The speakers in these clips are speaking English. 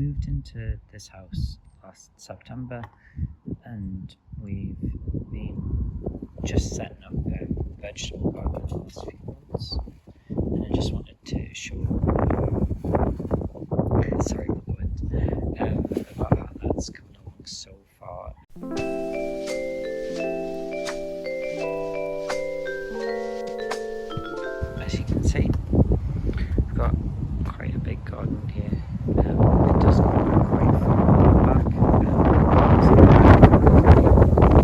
moved into this house last September, and we've been just setting up a vegetable garden in the last few months, and I just wanted to show sorry for the wind, about how that's coming along so far. As you can see, we've got quite a big garden here. It does go quite far back.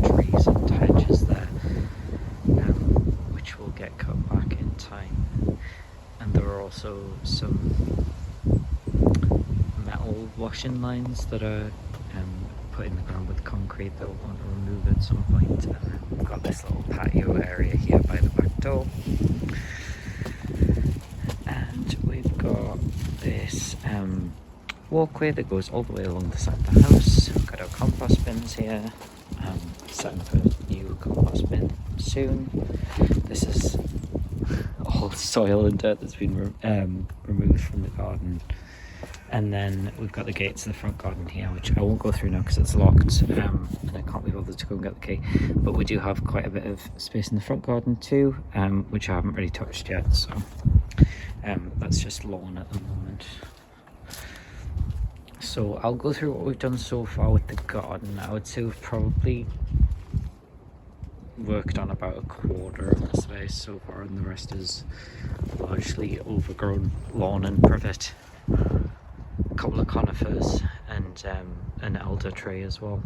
Trees and hedges there, which will get cut back in time. And there are also some metal washing lines that are put in the ground with concrete that we'll want to remove at some point. We've got this little patio area here by the back door. And we've got this walkway that goes all the way along the side of the house. We've got our compost bins here. Setting up a new compost bin soon. This is all soil and dirt that's been removed from the garden. And then we've got the gate to the front garden here, which I won't go through now because it's locked, and I can't be bothered to go and get the key. But we do have quite a bit of space in the front garden too, which I haven't really touched yet, so that's just lawn at the moment. So I'll go through what we've done so far with the garden. I would say we've probably worked on about a quarter of the space so far, and the rest is largely overgrown lawn and privet. A couple of conifers and an elder tree as well,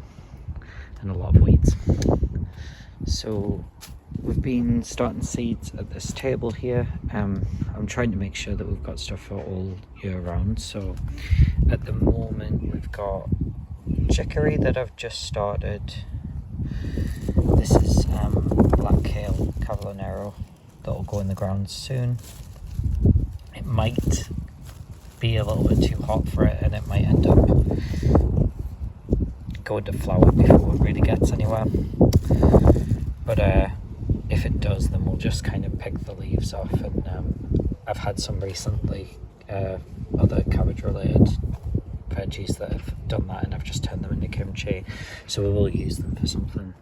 and a lot of weeds. So we've been starting seeds at this table here. I'm trying to make sure that we've got stuff for all year round. So at the moment we've got chicory that I've just started. This is black kale cavallonero that will go in the ground soon. It might be a little bit too hot for it, and it might end up going to flower before it really gets anywhere. But if it does, then we'll just kind of pick the leaves off. And I've had some recently, other cabbage related veggies that have done that, and I've just turned them into kimchi, so we will use them for something.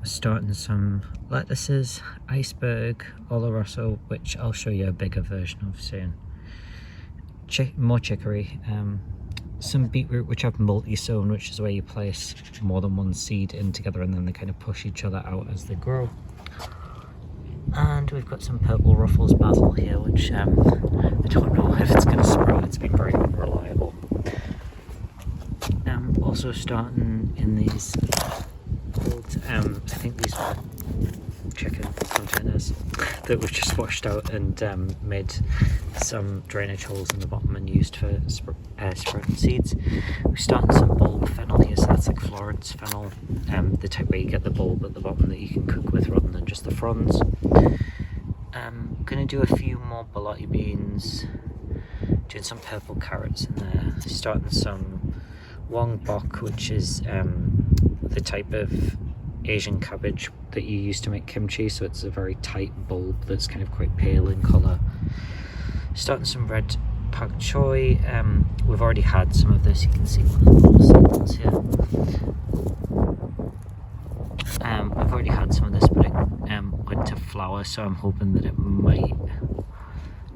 Starting some lettuces, iceberg, oloroso, which I'll show you a bigger version of soon. More chicory, some beetroot, which I've multi-sown, which is where you place more than one seed in together and then they kind of push each other out as they grow. And we've got some purple ruffles basil here, which I don't know if it's going to sprout. It's been very unreliable. Also starting in these old, I think these were chicken containers that we've just washed out and made some drainage holes in the bottom and used for sprouting seeds. We're starting some bulb fennel here, so that's like Florence fennel, the type where you get the bulb at the bottom that you can cook with rather than just the fronds. I'm going to do a few more borlotti beans, doing some purple carrots in there, starting some wong bok, which is the type of Asian cabbage that you use to make kimchi, so it's a very tight bulb that's kind of quite pale in colour. Starting some red pak choi. We've already had some of this, you can see one of the little seedlings here. We've already had some of this, but it went to flower, so I'm hoping that it might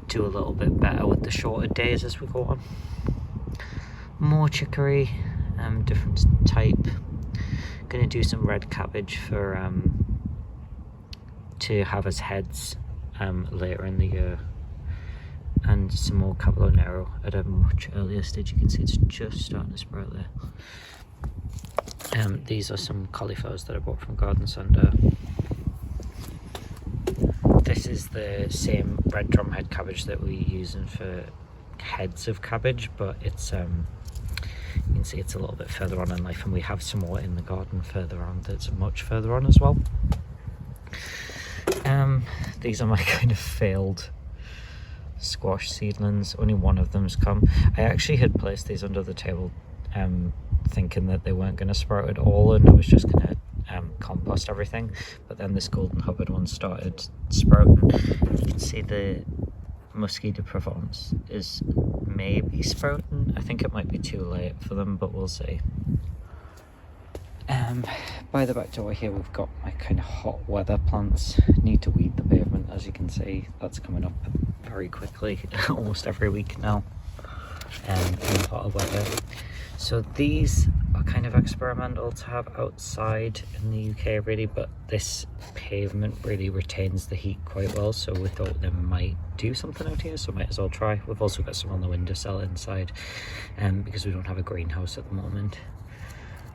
do a little bit better with the shorter days as we go on. More chicory, different type. Going to do some red cabbage for to have as heads later in the year, and some more cavallonero at a much earlier stage. You can see it's just starting to sprout there. These are some cauliflowers that I bought from Garden Centre. This is the same red drumhead cabbage that we're using for heads of cabbage, but it's you can see it's a little bit further on in life, and we have some more in the garden further on that's much further on as well. These are my kind of failed squash seedlings. Only one of them's come. I actually had placed these under the table thinking that they weren't going to sprout at all, and I was just going to compost everything, but then this golden hubbard one started sprouting. You can see the Muskie de Provence is maybe sprouting again. I think it might be too late for them, but we'll see. By the back door here, we've got my kind of hot weather plants. Need to weed the pavement, as you can see. That's coming up very quickly, almost every week now, in the hotter weather. So these are kind of experimental to have outside in the UK really, but this pavement really retains the heat quite well, so we thought they might do something out here, so might as well try. We've also got some on the windowsill inside, because we don't have a greenhouse at the moment.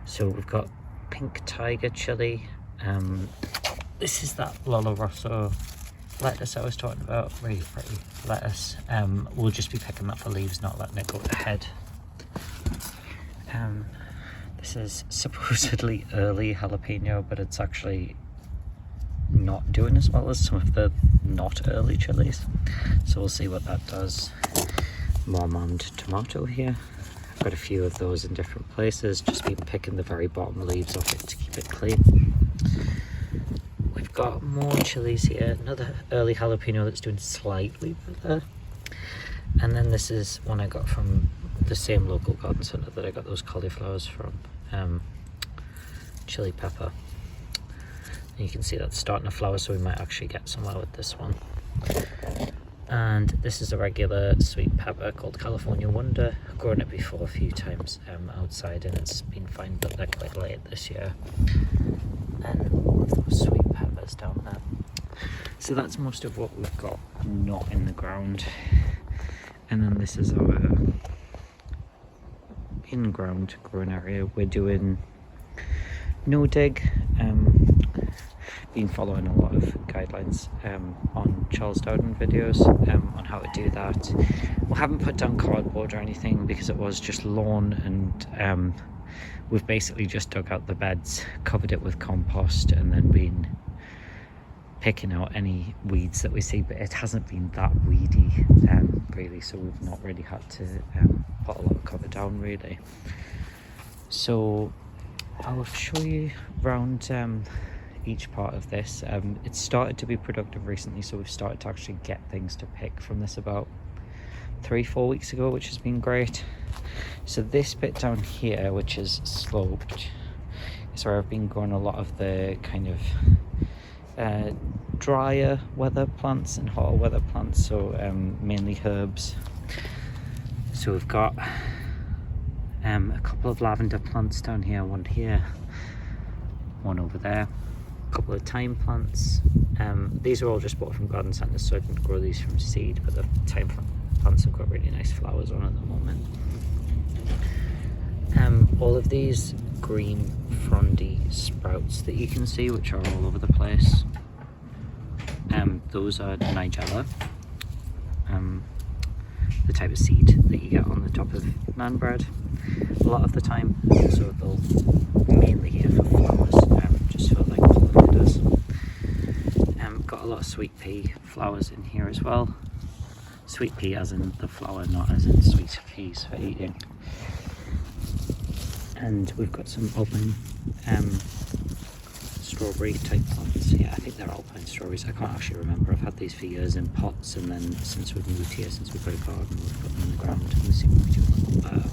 So we've got pink tiger chili. This is that Lolo Rosso lettuce I was talking about, really pretty lettuce. We'll just be picking that for leaves, not letting it go to the head. This is supposedly early jalapeno, but it's actually not doing as well as some of the not early chilies, so we'll see what that does. Marmande tomato here. Got a few of those in different places, just been picking the very bottom leaves off it to keep it clean. We've got more chilies here, another early jalapeno that's doing slightly better. And then this is one I got from the same local garden centre that I got those cauliflowers from, chili pepper. And you can see that's starting to flower, so we might actually get somewhere with this one. And this is a regular sweet pepper called California Wonder. I've grown it before a few times outside, and it's been fine, but they're quite late this year. And all of those sweet peppers down there. So that's most of what we've got not in the ground. And then this is our in-ground growing area. We're doing no dig. Been following a lot of guidelines on Charles Dowden videos on how to do that. We haven't put down cardboard or anything because it was just lawn, and we've basically just dug out the beds, covered it with compost, and then been picking out any weeds that we see, but it hasn't been that weedy really, so we've not really had to put a lot of cover down really. So I'll show you around each part of this. It's started to be productive recently, so we've started to actually get things to pick from this about 3-4 weeks ago, which has been great. So this bit down here, which is sloped, is where I've been growing a lot of the kind of drier weather plants and hotter weather plants, so mainly herbs. So we've got a couple of lavender plants down here, one here, one over there, a couple of thyme plants. These are all just bought from garden centres, so I can grow these from seed, but the thyme plants have got really nice flowers on at the moment. All of these green frondy sprouts that you can see, which are all over the place, those are Nigella, the type of seed that you get on the top of naan bread a lot of the time, so they'll mainly here for flowers, just for like pollinators. Got a lot of sweet pea flowers in here as well. Sweet pea as in the flower, not as in sweet peas for eating. And we've got some alpine strawberry type plants. Yeah, I think they're alpine strawberries. I can't actually remember. I've had these for years in pots, and then since we've moved here, since we've got a garden, we've put them in the ground, and we seem to be doing a lot better.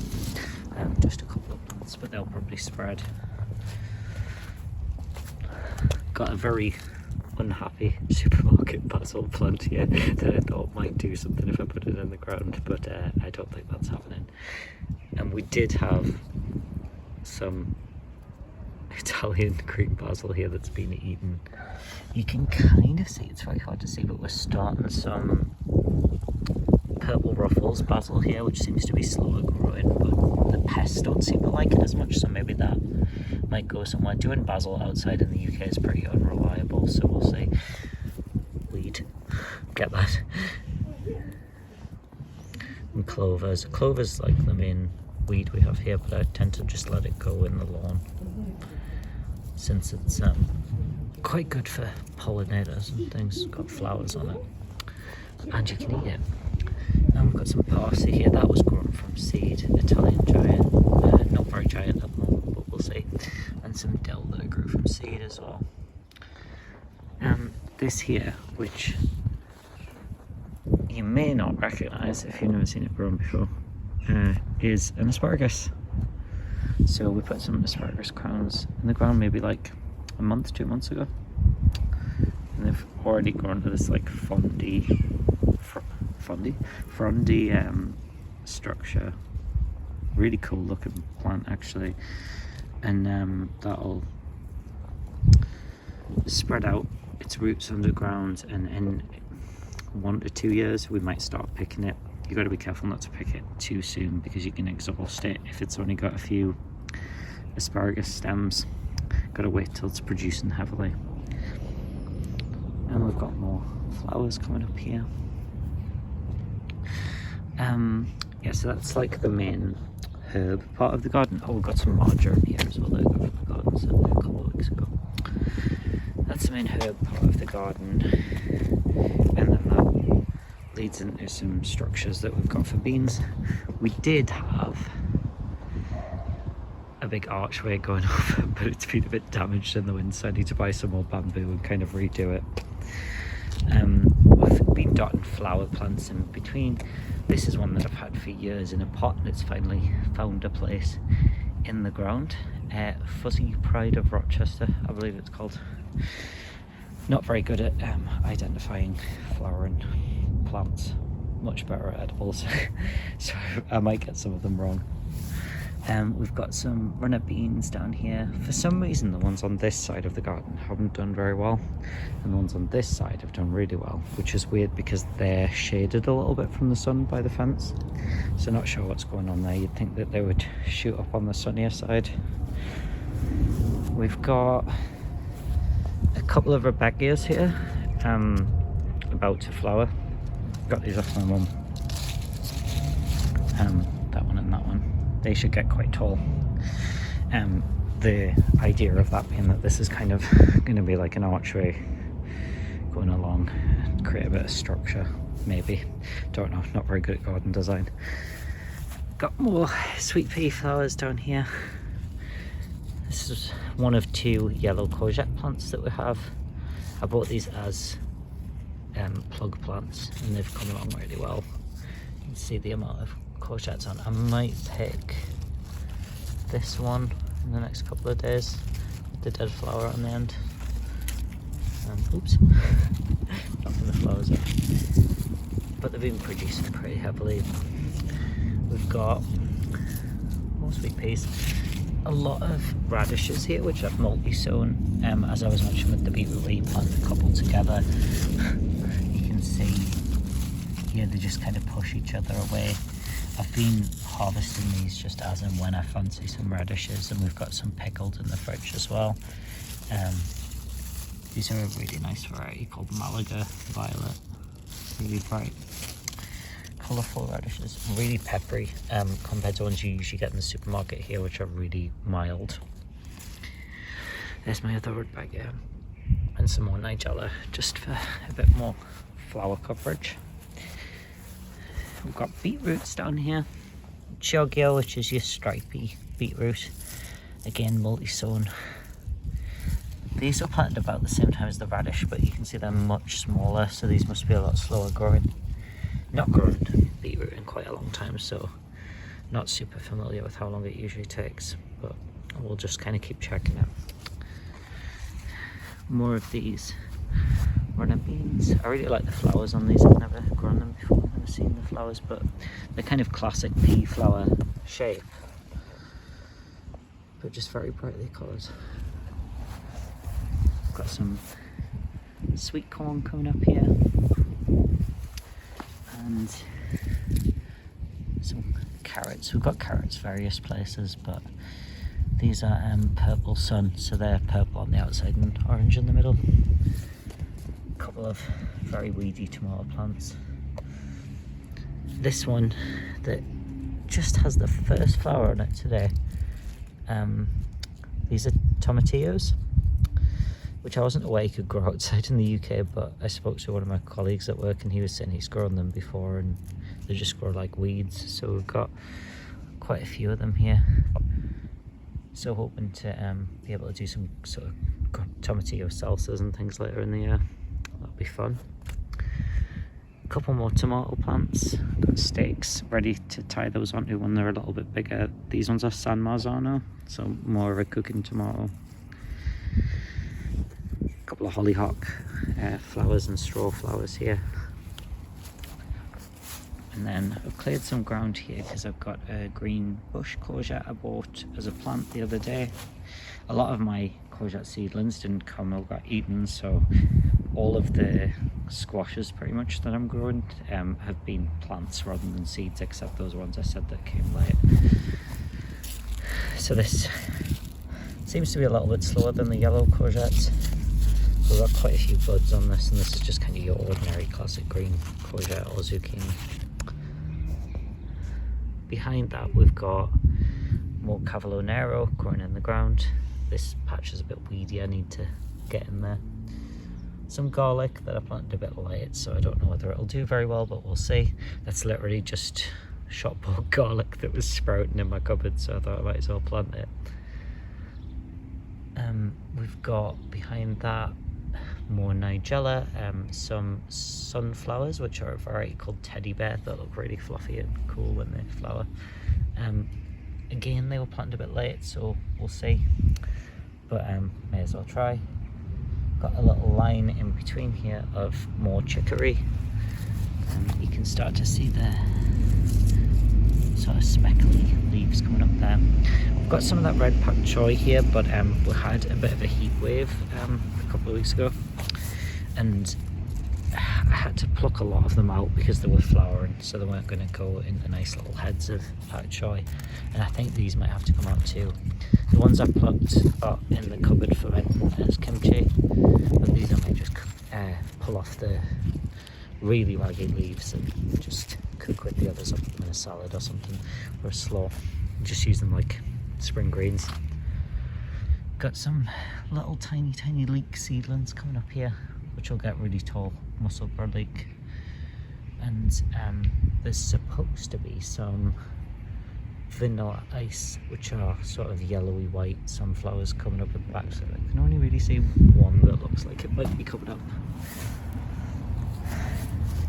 Just a couple of plants, but they'll probably spread. Got a very unhappy supermarket basil plant here that I thought might do something if I put it in the ground, but I don't think that's happening. And we did have some Italian green basil here that's been eaten. You can kind of see, it's very hard to see, but we're starting some purple ruffles basil here, which seems to be slower growing, but the pests don't seem to like it as much, so maybe that might go somewhere. Doing basil outside in the UK is pretty unreliable, so we'll see. Weed, get that. And clovers. Clover's like the main weed we have here, but I tend to just let it go in the lawn since it's quite good for pollinators and things. It's got flowers on it, and you can eat it. And we've got some parsley here. That was grown from seed, Italian giant, not very giant at the moment, but we'll see. And some dill that I grew from seed as well. This here, which you may not recognise if you've never seen it grown before, is an asparagus. So we put some asparagus crowns in the ground maybe like a month, 2 months ago, and they've already grown to this like frondy structure. Really cool looking plant actually, and that'll spread out its roots underground, and in 1 to 2 years we might start picking it. You got to be careful not to pick it too soon because you can exhaust it if it's only got a few asparagus stems. Got to wait till it's producing heavily. And we've got more flowers coming up here. Yeah, so that's like the main herb part of the garden. Oh, we've got some marjoram here as well that I got from the garden center a couple of weeks ago. That's the main herb part of the garden, and then that leads into some structures that we've got for beans. We did have a big archway going over, but it's been a bit damaged in the wind, so I need to buy some more bamboo and kind of redo it. We've been dotting flower plants in between. This is one that I've had for years in a pot, and it's finally found a place in the ground. Fuzzy Pride of Rochester, I believe it's called. Not very good at identifying flowering plants, much better at edibles, so I might get some of them wrong. We've got some runner beans down here. For some reason the ones on this side of the garden haven't done very well, and the ones on this side have done really well, which is weird because they're shaded a little bit from the sun by the fence, so not sure what's going on there. You'd think that they would shoot up on the sunnier side. We've got a couple of Rebecca's here about to flower. Got these off my mum. That one and that one. They should get quite tall. The idea of that being that this is kind of going to be like an archway going along and create a bit of structure, maybe. Don't know, not very good at garden design. Got more sweet pea flowers down here. This is one of 2 yellow courgette plants that we have. I bought these as plug plants, and they've come along really well. You can see the amount of courgettes on. I might pick this one in the next couple of days with the dead flower on the end. Oops, knocking the flowers up. But they've been producing pretty heavily. We've got more sweet peas. A lot of radishes here, which I've multi-sown. As I was mentioning with the beetroot, where you plant a couple together, you can see here they just kind of push each other away. I've been harvesting these just as and when I fancy some radishes, and we've got some pickled in the fridge as well. These are a really nice variety called Malaga Violet. Really bright, colourful radishes, really peppery compared to ones you usually get in the supermarket here, which are really mild. There's my other rudbeckia and some more nigella, just for a bit more flower coverage. We've got beetroots down here. Chioggia, which is your stripy beetroot, again multi-sown. These are planted about the same time as the radish, but you can see they're much smaller, so these must be a lot slower growing. Not grown beetroot in quite a long time, so not super familiar with how long it usually takes, but we'll just kind of keep checking it. More of these runner beans. I really like the flowers on these. I've never grown them before, I've never seen the flowers, but they're kind of classic pea flower shape, but just very brightly coloured. Got some sweet corn coming up here, and some carrots. We've got carrots various places, but these are purple sun, so they're purple on the outside and orange in the middle. A couple of very weedy tomato plants. This one that just has the first flower on it today. These are tomatillos, which I wasn't aware you could grow outside in the UK, but I spoke to one of my colleagues at work and he was saying he's grown them before and they just grow like weeds. So we've got quite a few of them here. So hoping to be able to do some sort of tomatillo salsas and things later in the year. That'll be fun. couple more tomato plants. Got stakes ready to tie those onto when they're a little bit bigger. These ones are San Marzano, so more of a cooking tomato. A couple of hollyhock flowers and straw flowers here. And then I've cleared some ground here because I've got a green bush courgette I bought as a plant the other day. A lot of my courgette seedlings didn't come or got eaten, so all of the squashes pretty much that I'm growing have been plants rather than seeds, except those ones I said that came late. So this seems to be a little bit slower than the yellow courgettes. We've got quite a few buds on this, and this is just kind of your ordinary classic green courgette or zucchini. Behind that we've got more Cavolo Nero growing in the ground. This patch is a bit weedy, I need to get in there. Some garlic that I planted a bit late, so I don't know whether it'll do very well, but we'll see. That's literally just shot bought garlic that was sprouting in my cupboard, so I thought I might as well plant it. We've got behind that more Nigella, some sunflowers, which are a variety called Teddy Bear that look really fluffy and cool when they flower. Again, they were planted a bit late, so we'll see, but may as well try. Got a little line in between here of more chicory, and you can start to see the sort of speckly leaves coming up there. I've got some of that red pak choi here, but we had a bit of a heat wave a couple of weeks ago, and I had to pluck a lot of them out because they were flowering, so they weren't going to go into nice little heads of pak choi, and I think these might have to come out too. The ones I plucked are in the cupboard fermenting as kimchi, but these I might just pull off the really raggy leaves and just cook with the others up in a salad or something, or a slaw. Just use them like spring greens. Got some little tiny leek seedlings coming up here, which will get really tall, musselburr leek. And there's supposed to be some vanilla ice, which are sort of yellowy white sunflowers coming up at the back, so I can only really see one that looks like it might be covered up.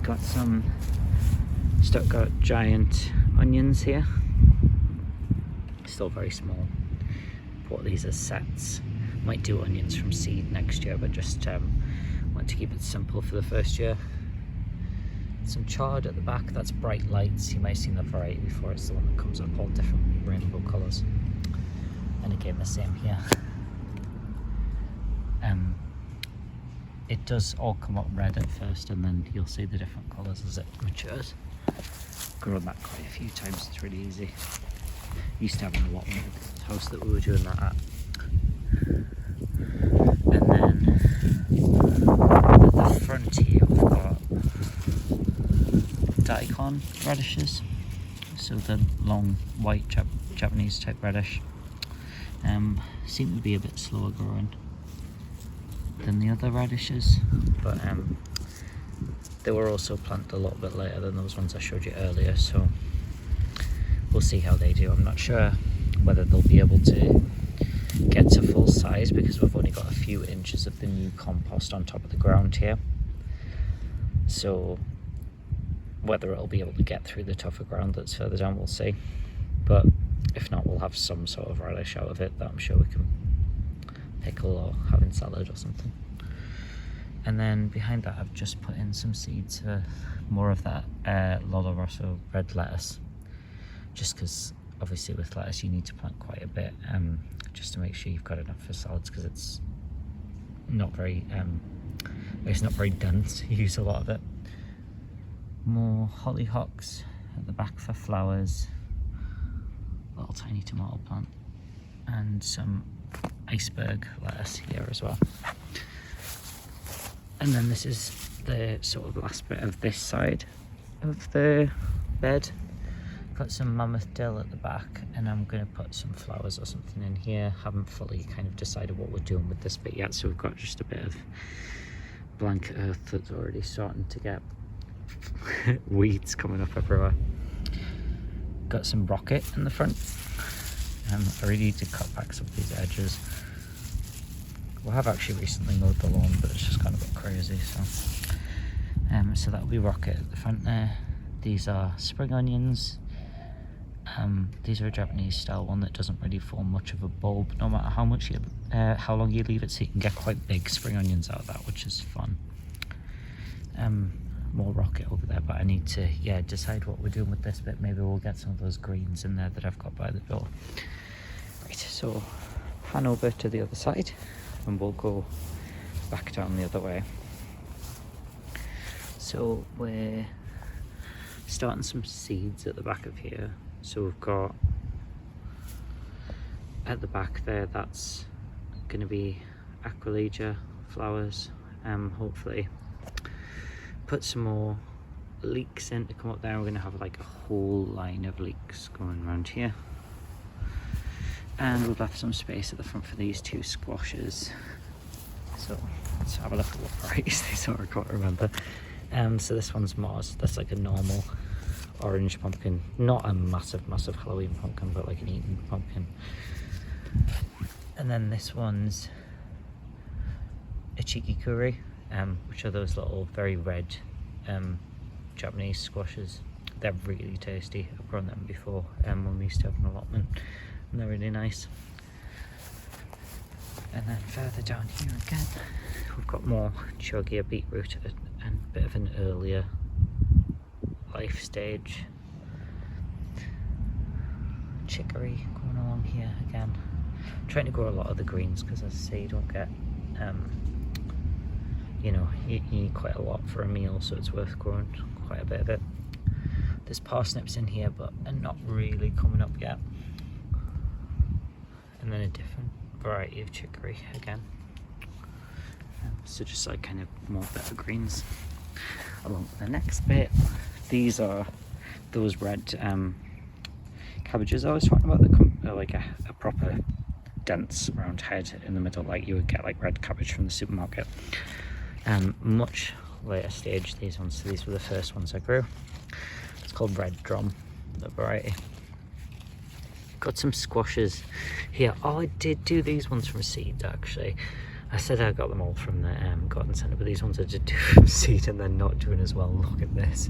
Got some Stuttgart giant onions here, still very small. Bought these as sets. Might do onions from seed next year, but just want to keep it simple for the first year. Some chard at the back, that's Bright Lights. You may have seen that variety before. It's the one that comes up all different rainbow colours. And again, the same here. It does all come up red at first, and then you'll see the different colours as it matures. Grown that quite a few times, it's really easy. Used to have an allotment at the house that we were doing that at. And then at the front here we've got daikon radishes, so the long white Japanese type radish. Seem to be a bit slower growing than the other radishes, but they were also planted a little bit later than those ones I showed you earlier, so we'll see how they do. I'm not sure whether they'll be able to get to full size because we've only got a few inches of the new compost on top of the ground here, so whether it'll be able to get through the tougher ground that's further down, we'll see. But if not, we'll have some sort of relish out of it that I'm sure we can pickle or have in salad or something. And then behind that I've just put in some seeds for more of that Lolo Rosso red lettuce, just because obviously with lettuce you need to plant quite a bit, just to make sure you've got enough for salads, because it's not very dense. You use a lot of it. More hollyhocks at the back for flowers, little tiny tomato plant, and some iceberg lettuce here as well. And then this is the sort of last bit of this side of the bed. Got some mammoth dill at the back, and I'm going to put some flowers or something in here. Haven't fully kind of decided what we're doing with this bit yet, so we've got just a bit of blank earth that's already starting to get weeds coming up everywhere. Got some rocket in the front. I really need to cut back some of these edges. We have actually recently mowed the lawn, but it's just kind of got crazy, so So that'll be rocket at the front there. These are spring onions. These are a Japanese style one that doesn't really form much of a bulb, no matter how much how long you leave it, so you can get quite big spring onions out of that, which is fun. More rocket over there, but I need to decide what we're doing with this bit. Maybe we'll get some of those greens in there that I've got by the door. Right, so pan over to the other side and we'll go back down the other way. So we're starting some seeds at the back of here. So we've got at the back there, that's going to be Aquilegia flowers. Hopefully put some more leeks in to come up there. We're going to have like a whole line of leeks going around here, and we've left some space at the front for these two squashes. So let's have a look at what varieties these are. I can't remember. So this one's Mars. That's like a normal orange pumpkin, not a massive Halloween pumpkin, but like an Eaton pumpkin. And then this one's a cheeky curry, which are those little very red Japanese squashes. They're really tasty. I've grown them before when we used to have an allotment, and they're really nice. And then further down here again, we've got more chuggier beetroot and a bit of an earlier life stage. Chicory going along here again. I'm trying to grow a lot of the greens because, as I say, you don't get you need quite a lot for a meal, so it's worth growing quite a bit of it. There's parsnips in here, but they're not really coming up yet. And then a different variety of chicory again. So just like kind of more better greens. Along the next bit, these are those red cabbages I was talking about that come like a proper dense round head in the middle, like you would get like red cabbage from the supermarket. Much later stage, these ones. So these were the first ones I grew. It's called Red Drum, the variety. Got some squashes here. Oh, I did do these ones from seed actually. I said I got them all from the garden centre, but these ones I did do from seed and they're not doing as well. Look at this.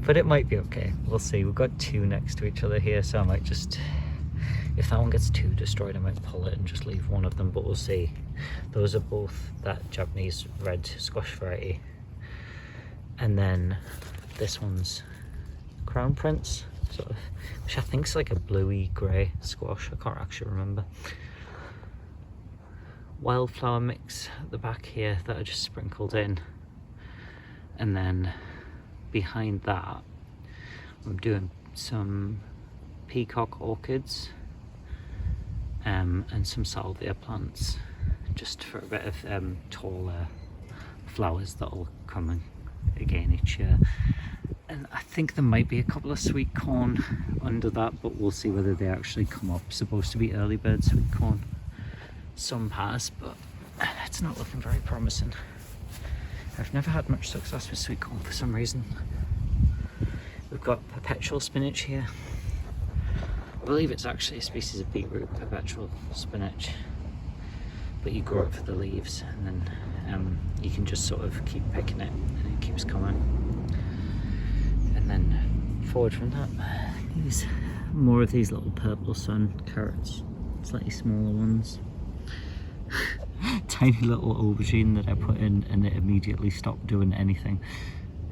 But it might be okay. We'll see. We've got two next to each other here, so I might just, if that one gets too destroyed, I might pull it and just leave one of them, but we'll see. Those are both that Japanese red squash variety. And then this one's Crown Prince, sort of, which I think is like a bluey grey squash. I can't actually remember. Wildflower mix at the back here that I just sprinkled in. And then behind that, I'm doing some peacock orchids and some salvia plants, just for a bit of taller flowers that'll come in again each year. And I think there might be a couple of sweet corn under that, but we'll see whether they actually come up. Supposed to be early bird sweet corn. Some has, but it's not looking very promising. I've never had much success with sweet corn for some reason. We've got perpetual spinach here. I believe it's actually a species of beetroot, perpetual spinach. But you grow it for the leaves, and then you can just sort of keep picking it, and it keeps coming. And then forward from that, these more of these little purple sun carrots, slightly smaller ones. Tiny little aubergine that I put in and it immediately stopped doing anything.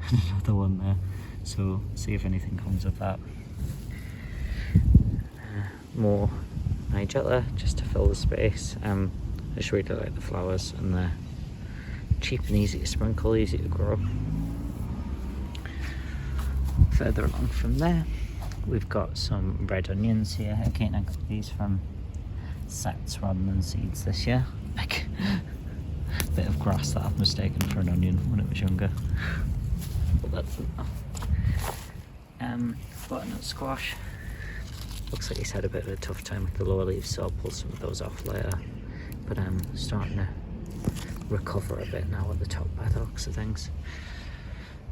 Another one there, so see if anything comes of that. More Nigella just to fill the space. I just really like the flowers, and they're cheap and easy to sprinkle, easy to grow. Further along from there, we've got some red onions here. Again, I got these from sets rather than seeds this year. Like a bit of grass that I've mistaken for an onion when it was younger. But that's enough. Butternut squash. Looks like he's had a bit of a tough time with the lower leaves, so I'll pull some of those off later. But I'm starting to recover a bit now at the top by the looks of things.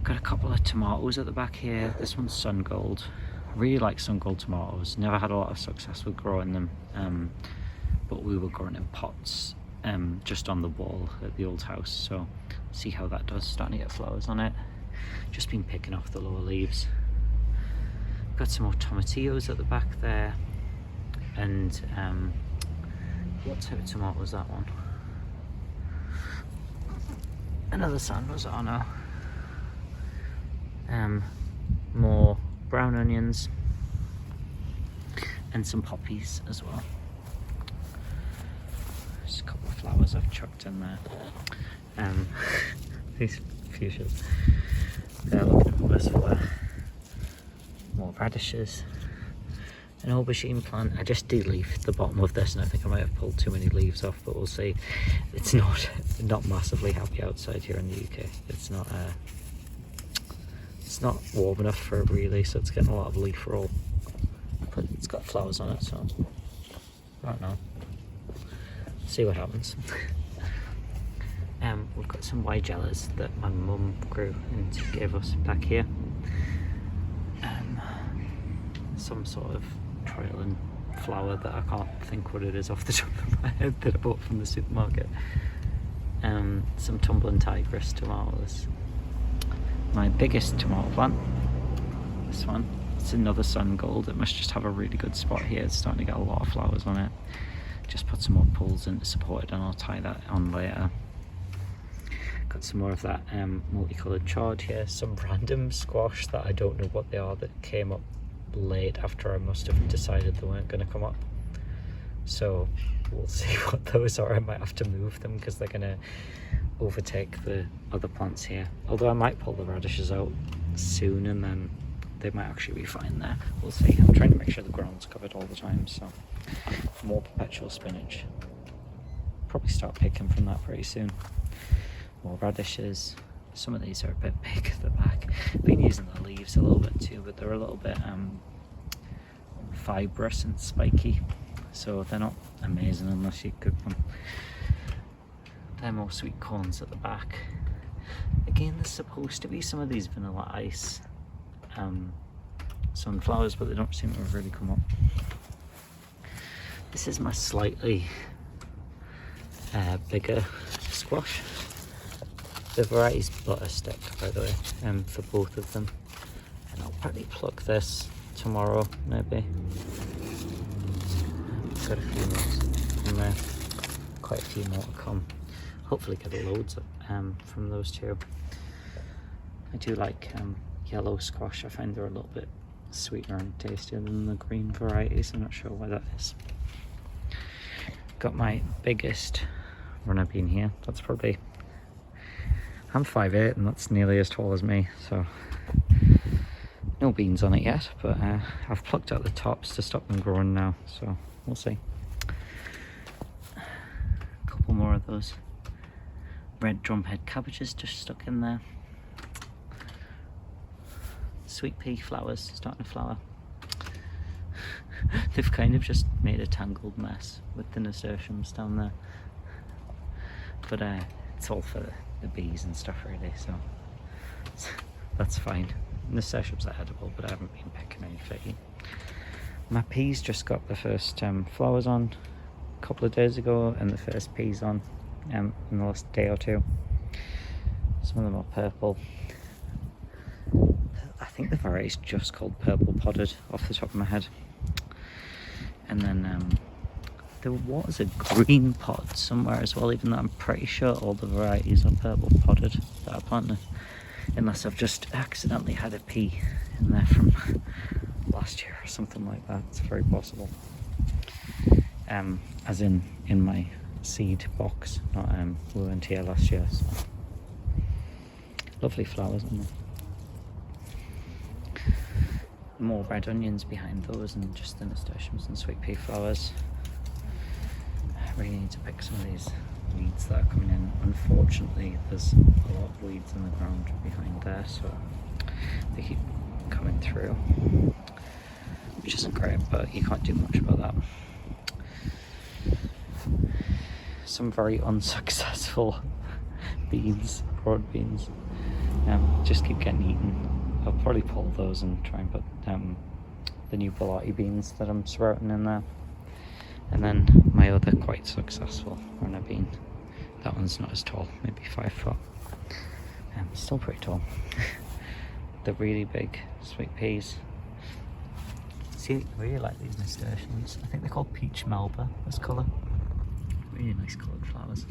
Got a couple of tomatoes at the back here. This one's Sun Gold. Really like Sun Gold tomatoes. Never had a lot of success with growing them, but we were growing in pots just on the wall at the old house, so see how that does, starting to get flowers on it. Just been picking off the lower leaves. Got some more tomatillos at the back there, and what type of tomato was that one? Another San Rosano. More brown onions and some poppies as well. Just a couple of flowers I've chucked in there. These fuchsias, they're looking blissful there. More radishes, an aubergine plant. I just de-leafed the bottom of this and I think I might have pulled too many leaves off, but we'll see. It's not massively happy outside here in the UK. It's not warm enough for it really, so it's getting a lot of leaf roll, but it's got flowers on it, so I don't know. See what happens. We've got some weigelas that my mum grew and gave us back here. Some sort of trailing flower that I can't think what it is off the top of my head that I bought from the supermarket. Some tumbling tigress tomatoes. My biggest tomato plant, this one, it's another sun gold. It must just have a really good spot here. It's starting to get a lot of flowers on it. Just put some more pulls in to support it and I'll tie that on later. Got some more of that multicoloured chard here. Some random squash that I don't know what they are that came up late after I must have decided they weren't going to come up. So we'll see what those are. I might have to move them because they're going to overtake the other plants here. Although I might pull the radishes out soon and then they might actually be fine there. We'll see. I'm trying to make sure the ground's covered all the time, so more perpetual spinach. Probably start picking from that pretty soon. More radishes. Some of these are a bit big at the back. Been using the leaves a little bit too, but they're a little bit fibrous and spiky, so they're not amazing unless you cook them. They're more sweet corns at the back. Again, there's supposed to be some of these vanilla ice sunflowers, but they don't seem to have really come up. This is my slightly bigger squash. The variety's butterstick, by the way, for both of them. And I'll probably pluck this tomorrow, maybe. Got a few more in there. Quite a few more to come. Hopefully get loads from those two. I do like yellow squash. I find they're a little bit sweeter and tastier than the green varieties. I'm not sure why that is. Got my biggest runner bean here. That's probably, I'm 5'8" and that's nearly as tall as me, so no beans on it yet, but I've plucked out the tops to stop them growing now, so we'll see. A couple more of those red drumhead cabbages just stuck in there. Sweet pea flowers starting to flower. They've kind of just made a tangled mess with the nasturtiums down there, but it's all for the bees and stuff really, so that's fine. Nasturtiums are edible, but I haven't been picking any for eating. My peas just got the first flowers on a couple of days ago, and the first peas on in the last day or two. Some of them are purple. I think the variety's just called purple podded off the top of my head. And then there was a green pod somewhere as well, even though I'm pretty sure all the varieties are purple podded that I planted. Unless I've just accidentally had a pea in there from last year or something like that. It's very possible. As in my seed box, not we weren't here last year. So. Lovely flowers on them. More red onions behind those, and just the nasturtiums and sweet pea flowers. I really need to pick some of these weeds that are coming in. Unfortunately, there's a lot of weeds in the ground behind there, so they keep coming through, which isn't great, but you can't do much about that. Some very unsuccessful beans, broad beans, just keep getting eaten. I'll probably pull those and try and put the new Bologna beans that I'm sprouting in there. And then my other quite successful runner bean. That one's not as tall, maybe 5 foot. Still pretty tall. The really big sweet peas. See, I really like these nasturtiums. I think they're called peach melba, this colour. Really nice coloured flowers.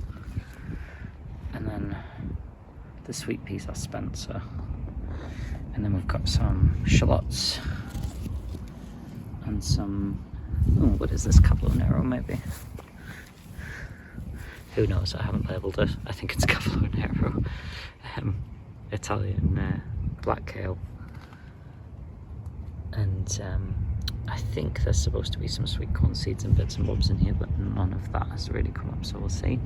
And then the sweet peas are Spencer. And then we've got some shallots. And some, oh, what is this, Cavolo maybe? Who knows, I haven't labelled it. I think it's Cavolo Nero. Italian black kale. And I think there's supposed to be some sweet corn seeds and bits and bobs in here, but none of that has really come up, so we'll see.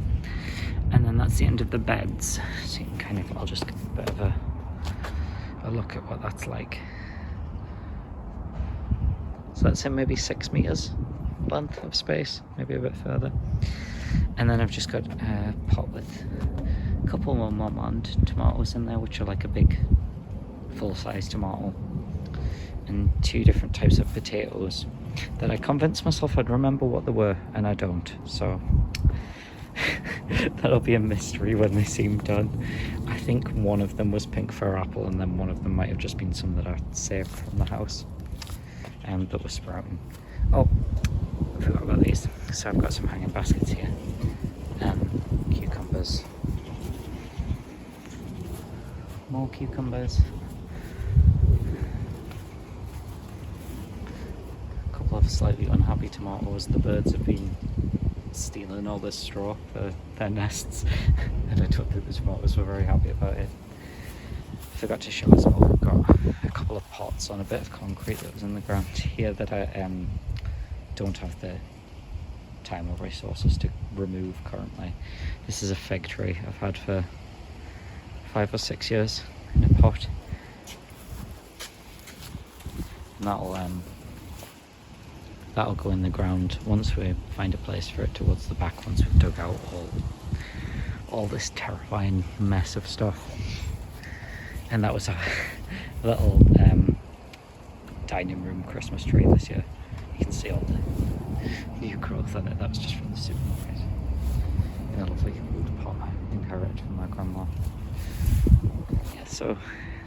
And then that's the end of the beds. So you can kind of, I'll just give a bit of a look at what that's like. So that's in maybe 6 meters length of space, maybe a bit further. And then I've just got a pot with a couple more Marmande tomatoes in there, which are like a big full-size tomato, and 2 different types of potatoes that I convinced myself I'd remember what they were, and I don't, so that'll be a mystery when they seem done. I think one of them was pink fir apple, and then one of them might have just been some that I saved from the house that was sprouting. Oh, I forgot about these. So I've got some hanging baskets here. Cucumbers. More cucumbers. A couple of slightly unhappy tomatoes. The birds have been stealing all this straw for their nests, and I don't think the tomatoes were very happy about it. Forgot to show as well, we've got a couple of pots on a bit of concrete that was in the ground here that I don't have the time or resources to remove currently. This is a fig tree I've had for 5 or 6 years in a pot, and that'll go in the ground once we find a place for it towards the back, once we've dug out all this terrifying mess of stuff. And that was a little dining room Christmas tree this year. You can see all the new growth on it. That was just from the supermarket. In a lovely wood pot I inherited from my grandma. Yeah, so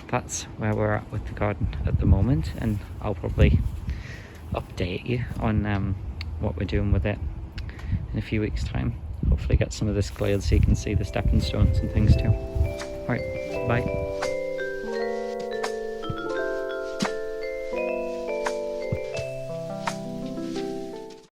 that's where we're at with the garden at the moment, and I'll probably update you on what we're doing with it in a few weeks' time. Hopefully get some of this cleared so you can see the stepping stones and things too. Alright, bye.